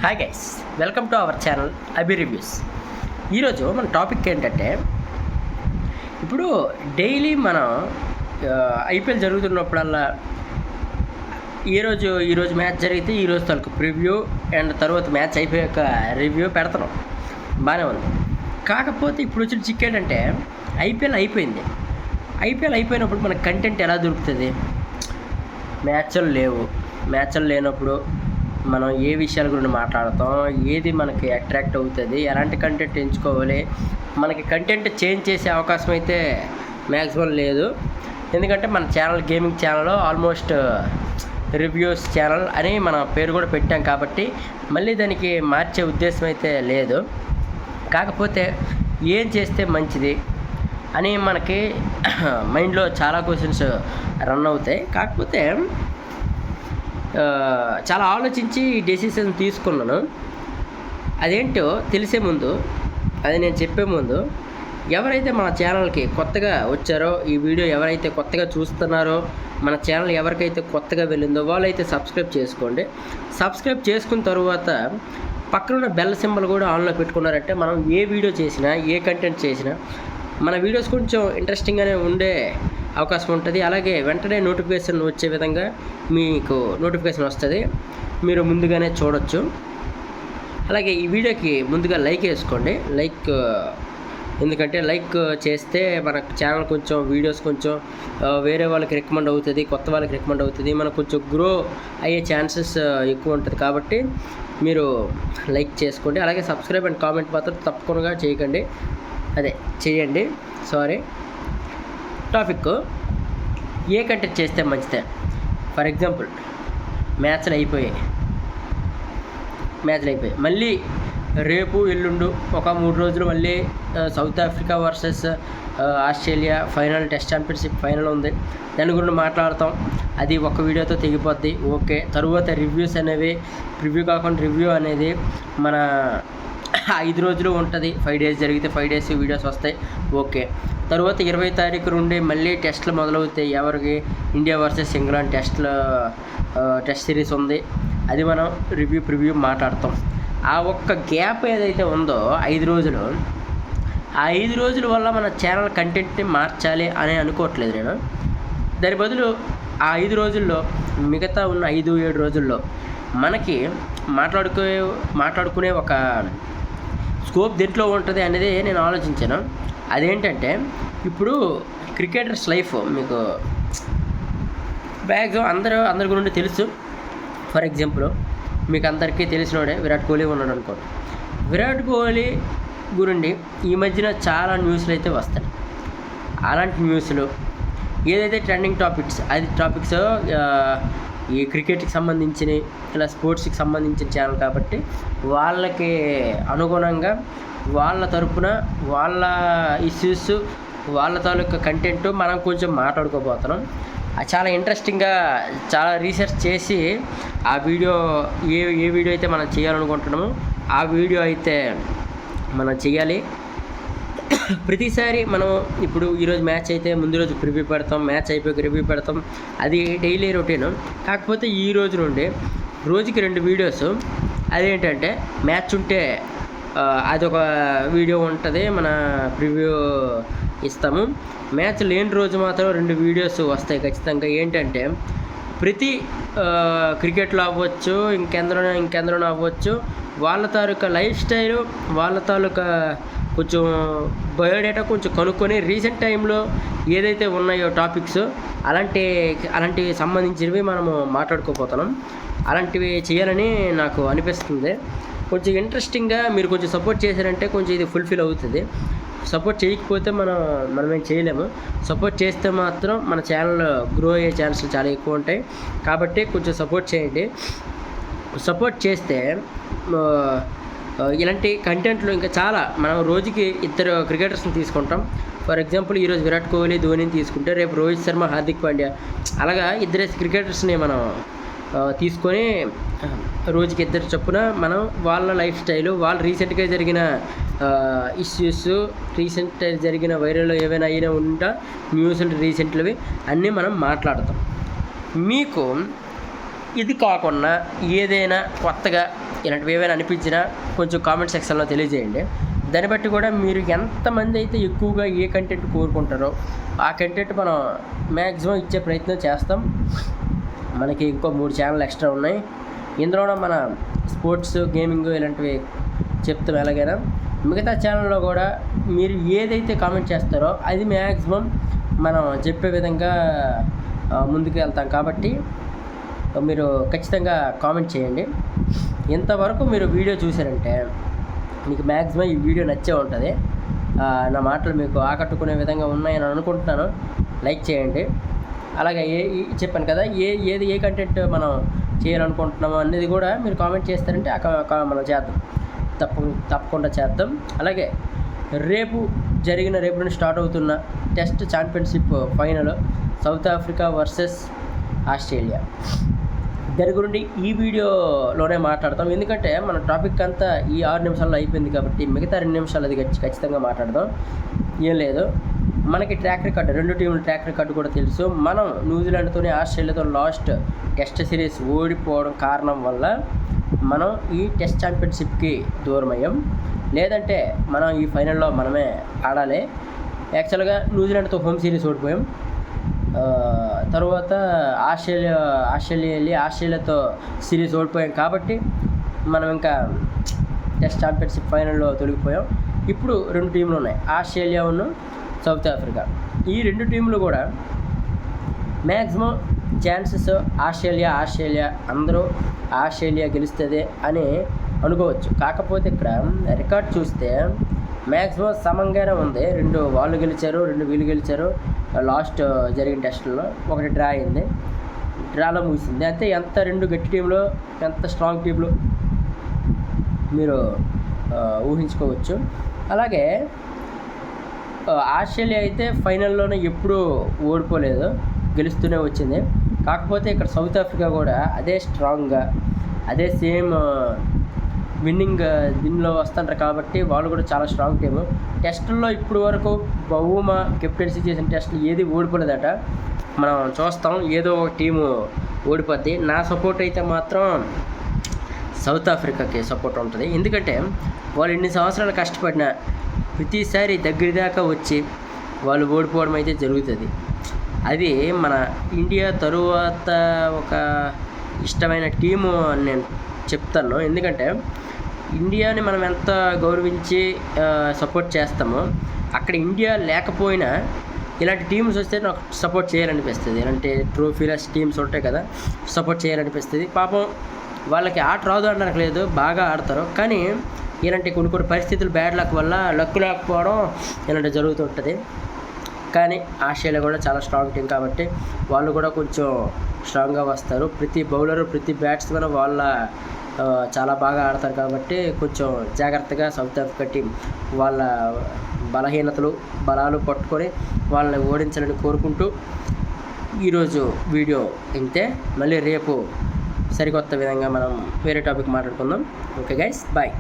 Hi guys, welcome to our channel Abhi reviews. ఈరోజు మన topic ఏంటంటే, ఇప్పుడు డైలీ మనం ఐపీఎల్ జరుగుతున్నప్పుడల్లా ఈరోజు మ్యాచ్ జరిగితే ఈరోజు తాలూకు ప్రివ్యూ అండ్ తర్వాత మ్యాచ్ అయిపోయాక రివ్యూ పెడుతున్నాం, బాగానే ఉంది. కాకపోతే ఇప్పుడు వచ్చిన చిక్ ఏంటంటే, ఐపీఎల్ అయిపోయినప్పుడు మనకు కంటెంట్ ఎలా దొరుకుతుంది? మ్యాచ్లు లేనప్పుడు మనం ఏ విషయాల గురించి మాట్లాడతాం, ఏది మనకి అట్రాక్ట్ అవుతుంది, ఎలాంటి కంటెంట్ ఎంచుకోవాలి? మనకి కంటెంట్ చేంజ్ చేసే అవకాశం అయితే మ్యాక్సిమం లేదు. ఎందుకంటే మన channel gaming channel almost reviews channel అని మన పేరు కూడా పెట్టాం కాబట్టి మళ్ళీ దానికి మార్చే ఉద్దేశం అయితే లేదు. కాకపోతే ఏం చేస్తే మంచిది అని మనకి మైండ్లో చాలా క్వశ్చన్స్ రన్ అవుతాయి. కాకపోతే చాలా ఆలోచించి ఈ డెసిషన్ తీసుకున్నాను. అదేంటో తెలిసే ముందు, అది నేను చెప్పే ముందు, ఎవరైతే మన ఛానల్కి కొత్తగా వచ్చారో, ఈ వీడియో ఎవరైతే కొత్తగా చూస్తున్నారో, మన ఛానల్ ఎవరికైతే కొత్తగా వెళ్ళిందో వాళ్ళైతే సబ్స్క్రైబ్ చేసుకోండి. సబ్స్క్రైబ్ చేసుకున్న తర్వాత పక్కనున్న బెల్ సింబల్ కూడా ఆన్లో పెట్టుకున్నారంటే మనం ఏ వీడియో చేసినా, ఏ కంటెంట్ చేసినా మన వీడియోస్ కొంచెం ఇంట్రెస్టింగ్గానే ఉండే అవకాశం ఉంటుంది. అలాగే వెంటనే నోటిఫికేషన్ వచ్చే విధంగా మీకు నోటిఫికేషన్ వస్తుంది, మీరు ముందుగానే చూడొచ్చు. అలాగే ఈ వీడియోకి ముందుగా లైక్ వేసుకోండి. ఎందుకంటే లైక్ చేస్తే మన ఛానల్ కొంచెం వీడియోస్ కొంచెం వేరే వాళ్ళకి రికమెండ్ అవుతుంది, కొత్త వాళ్ళకి రికమెండ్ అవుతుంది, మనకు కొంచెం గ్రో అయ్యే ఛాన్సెస్ ఎక్కువ ఉంటుంది. కాబట్టి మీరు లైక్ చేసుకోండి. అలాగే సబ్స్క్రైబ్ అండ్ కామెంట్ మాత్రం తప్పకుండా చేయండి. టాపిక్, ఏ కంటెంట్ చేస్తే మంచిదే? ఫర్ ఎగ్జాంపుల్ మ్యాచ్లు అయిపోయాయి, మళ్ళీ రేపు ఎల్లుండు ఒక 3 రోజులు మళ్ళీ south Africa versus Australia final, test championship final ఉంది. దాని గురించి మాట్లాడతాం. అది ఒక వీడియోతో తెగిపోద్ది. ఓకే. తరువాత రివ్యూస్ అనేవి, ప్రివ్యూ కాకుండా రివ్యూ అనేది మన 5 రోజులు ఉంటుంది. 5 డేస్ జరిగితే 5 డేస్ వీడియోస్ వస్తాయి. ఓకే. తర్వాత 20 తారీఖు నుండి మళ్ళీ టెస్ట్లు మొదలవుతాయి. ఎవరికి? India versus England test series ఉంది. అది మనం ప్రివ్యూ మాట్లాడతాం. ఆ ఒక్క గ్యాప్ ఏదైతే ఉందో 5 రోజులు, ఆ 5 రోజుల వల్ల మన ఛానల్ కంటెంట్ని మార్చాలి అని అనుకోవట్లేదు నేను. దాని బదులు ఆ 5 రోజుల్లో, మిగతా ఉన్న 5-7 రోజుల్లో మనకి మాట్లాడుకునే ఒక స్కోప్ దేంట్లో ఉంటుంది అనేది నేను ఆలోచించాను. అదేంటంటే, ఇప్పుడు క్రికెటర్స్ లైఫ్ మీకు మ్యాక్సిమం అందరి గురించి తెలుసు. ఫర్ ఎగ్జాంపుల్ మీకు అందరికీ తెలిసినోడే విరాట్ కోహ్లీ ఉన్నాడు అనుకోండి. విరాట్ కోహ్లీ గురించి ఈ మధ్యన చాలా న్యూస్లు అయితే వస్తాయి. అలాంటి న్యూస్లు ఏదైతే ట్రెండింగ్ టాపిక్స్ ఈ క్రికెట్కి సంబంధించినవి, ఇలా స్పోర్ట్స్కి సంబంధించిన ఛానల్ కాబట్టి వాళ్ళకి అనుగుణంగా వాళ్ళ తరపున వాళ్ళ ఇష్యూస్, వాళ్ళ తాలూకా కంటెంట్ మనం కొంచెం మాట్లాడుకోబోతున్నాం. చాలా ఇంట్రెస్టింగ్గా చాలా రీసెర్చ్ చేసి ఆ వీడియో ఏ వీడియో అయితే మనం చేయాలనుకుంటున్నామో ఆ వీడియో అయితే మనం చేయాలి. ప్రతిసారి మనం ఇప్పుడు ఈరోజు మ్యాచ్ అయితే ముందు రోజు ప్రివ్యూ పెడతాం, మ్యాచ్ అయిపోయాక రివ్యూ పెడతాం. అది డైలీ రొటీన్. కాకపోతే ఈ రోజు నుండి రోజుకి 2 వీడియోస్. అదేంటంటే, మ్యాచ్ ఉంటే అదొక వీడియో ఉంటుంది, మన ప్రివ్యూ ఇస్తాము. మ్యాచ్ లేని రోజు మాత్రం 2 వీడియోస్ వస్తాయి ఖచ్చితంగా. ఏంటంటే, ప్రతి క్రికెట్లో అవ్వచ్చు, ఇంకెందరూ అవ్వచ్చు, వాళ్ళ తాలూకా లైఫ్ స్టైలు, వాళ్ళ తాలూకా కొంచెం బయోడేటా కొంచెం కనుక్కొని రీసెంట్ టైంలో ఏదైతే ఉన్నాయో టాపిక్స్, అలాంటివి సంబంధించినవి మనము మాట్లాడుకోపోతున్నాం. అలాంటివి చేయాలని నాకు అనిపిస్తుంది. కొంచెం ఇంట్రెస్టింగ్గా మీరు కొంచెం సపోర్ట్ చేశారంటే కొంచెం ఇది ఫుల్ఫిల్ అవుతుంది. సపోర్ట్ చేయకపోతే మనమేం చేయలేము. సపోర్ట్ చేస్తే మాత్రం మన ఛానల్ గ్రో అయ్యే ఛాన్సులు చాలా ఎక్కువ ఉంటాయి. కాబట్టి కొంచెం సపోర్ట్ చేయండి. సపోర్ట్ చేస్తే ఇలాంటి కంటెంట్లు ఇంకా చాలా, మనం రోజుకి 2 క్రికెటర్స్ని తీసుకుంటాం. ఫర్ ఎగ్జాంపుల్ ఈరోజు విరాట్ కోహ్లీ, ధోనిని తీసుకుంటే రేపు రోహిత్ శర్మ, హార్దిక్ పాండ్యా, అలాగా 2 క్రికెటర్స్ని మనం తీసుకొని రోజుకి 2 చొప్పున మనం వాళ్ళ లైఫ్ స్టైలు, వాళ్ళు రీసెంట్గా జరిగిన ఇష్యూస్, జరిగిన వైరల్లో ఏవైనా అయినా ఉంటా న్యూస్లు రీసెంట్లవి అన్నీ మనం మాట్లాడతాం. మీకు ఇది కాకుండా ఏదైనా కొత్తగా ఇలాంటివి ఏవైనా అనిపించినా కొంచెం కామెంట్ సెక్షన్లో తెలియజేయండి. దాన్ని బట్టి కూడా మీరు ఎంతమంది అయితే ఎక్కువగా ఏ కంటెంట్ కోరుకుంటారో ఆ కంటెంట్ మనం మ్యాక్సిమం ఇచ్చే ప్రయత్నం చేస్తాం. మనకి ఇంకో 3 ఛానల్ ఎక్స్ట్రా ఉన్నాయి. ఇందులోనే మన స్పోర్ట్స్, గేమింగ్ ఇలాంటివి చెప్తాం. ఎలాగైనా మిగతా ఛానల్లో కూడా మీరు ఏదైతే కామెంట్ చేస్తారో అది మ్యాక్సిమం మనం చెప్పే విధంగా ముందుకు వెళ్తాం. కాబట్టి మీరు ఖచ్చితంగా కామెంట్ చేయండి. ఇంతవరకు మీరు వీడియో చూసారంటే మీకు మ్యాక్సిమం ఈ వీడియో నచ్చే ఉంటుంది. నా మాటలు మీకు ఆకట్టుకునే విధంగా ఉన్నాయని అనుకుంటున్నాను. లైక్ చేయండి. అలాగే చెప్పాను కదా, ఏ కంటెంట్ మనం చేయాలనుకుంటున్నామో అనేది కూడా మీరు కామెంట్ చేస్తారంటే మనం చేద్దాం, తప్పకుండా చేద్దాం. అలాగే రేపు నుండి స్టార్ట్ అవుతున్న test championship final south Africa versus Australia. దాని గురించి ఈ వీడియోలోనే మాట్లాడతాం. ఎందుకంటే మన టాపిక్ అంతా ఈ 6 నిమిషాల్లో అయిపోయింది కాబట్టి మిగతా 2 నిమిషాలు అది ఖచ్చితంగా మాట్లాడదాం. ఏం లేదు, మనకి ట్రాక్ రికార్డ్ 2 టీముల ట్రాక్ రికార్డు కూడా తెలుసు. మనం న్యూజిలాండ్తోనే ఆస్ట్రేలియాతో లాస్ట్ టెస్ట్ సిరీస్ ఓడిపోవడం కారణం వల్ల మనం ఈ టెస్ట్ ఛాంపియన్షిప్కి దూరం అయ్యాం. లేదంటే మనం ఈ ఫైనల్లో మనమే ఆడాలి. యాక్చువల్గా న్యూజిలాండ్తో హోమ్ సిరీస్ ఓడిపోయాం. తర్వాత ఆస్ట్రేలియాతో సిరీస్ ఓడిపోయాం. కాబట్టి మనం ఇంకా టెస్ట్ ఛాంపియన్షిప్ ఫైనల్లో తొలగిపోయాం. ఇప్పుడు 2 టీంలు ఉన్నాయి, ఆస్ట్రేలియా ఉన్న సౌత్ ఆఫ్రికా. ఈ 2 టీంలు కూడా మ్యాక్సిమం ఛాన్సెస్ ఆస్ట్రేలియా అందరూ ఆస్ట్రేలియా గెలుస్తుంది అని అనుకోవచ్చు. కాకపోతే ఇక్కడ రికార్డ్ చూస్తే మ్యాక్సిమం సమంగానే ఉంది. 2 వాళ్ళు గెలిచారు, 2 వీళ్ళు గెలిచారు. లాస్ట్ జరిగిన టెస్టుల్లో ఒకటి డ్రా అయింది, డ్రాలో ముగిసింది. అయితే ఎంత 2 గట్టి టీంలు, ఎంత స్ట్రాంగ్ టీంలు మీరు ఊహించుకోవచ్చు. అలాగే ఆస్ట్రేలియా అయితే ఫైనల్లోనే ఎప్పుడూ ఓడిపోలేదు, గెలుస్తూనే వచ్చింది. కాకపోతే ఇక్కడ సౌత్ ఆఫ్రికా కూడా అదే స్ట్రాంగ్గా, అదే సేమ్ విన్నింగ్ దీనిలో వస్తుంటారు. కాబట్టి వాళ్ళు కూడా చాలా స్ట్రాంగ్ టీము. టెస్టుల్లో ఇప్పుడు వరకు బహుమా కెప్టెన్సీ చేసిన టెస్టులు ఏది ఓడిపోలేదట. మనం చూస్తాం, ఏదో ఒక టీము ఓడిపోద్ది. నా సపోర్ట్ అయితే మాత్రం సౌత్ ఆఫ్రికాకి సపోర్ట్ ఉంటుంది. ఎందుకంటే వాళ్ళు ఎన్ని సంవత్సరాలు కష్టపడినా ప్రతిసారి దగ్గర దాకా వచ్చి వాళ్ళు ఓడిపోవడం అయితే జరుగుతుంది. అది మన ఇండియా తరువాత ఒక ఇష్టమైన టీము అని నేను చెప్తాను. ఎందుకంటే ఇండియాని మనం ఎంత గౌరవించి సపోర్ట్ చేస్తామో అక్కడ ఇండియా లేకపోయినా ఇలాంటి టీమ్స్ వస్తే నాకు సపోర్ట్ చేయాలనిపిస్తుంది. ఇలాంటి ట్రోఫీలెస్ టీమ్స్ ఉంటాయి కదా, సపోర్ట్ చేయాలనిపిస్తుంది. పాపం వాళ్ళకి ఆట రాదు అనడానికి లేదు, బాగా ఆడతారు. కానీ ఇలాంటి కొన్ని పరిస్థితులు బ్యాడ్ లక్ వల్ల లక్ లేకపోవడం ఇలాంటి జరుగుతుంటుంది. కానీ ఆస్ట్రేలియా కూడా చాలా స్ట్రాంగ్ టీం కాబట్టి వాళ్ళు కూడా కొంచెం స్ట్రాంగ్గా వస్తారు. ప్రతి బౌలరు, ప్రతి బ్యాట్స్మెన్ వాళ్ళ చాలా బాగా ఆడతారు. కాబట్టి కొంచెం జాగ్రత్తగా సౌత్ ఆఫ్రికా టీం వాళ్ళ బలాలు పట్టుకొని వాళ్ళని ఓడించాలని కోరుకుంటూ ఈరోజు వీడియో ఇంతే. మళ్ళీ రేపు సరికొత్త విధంగా మనం వేరే టాపిక్ మాట్లాడుకుందాం. Okay guys, bye.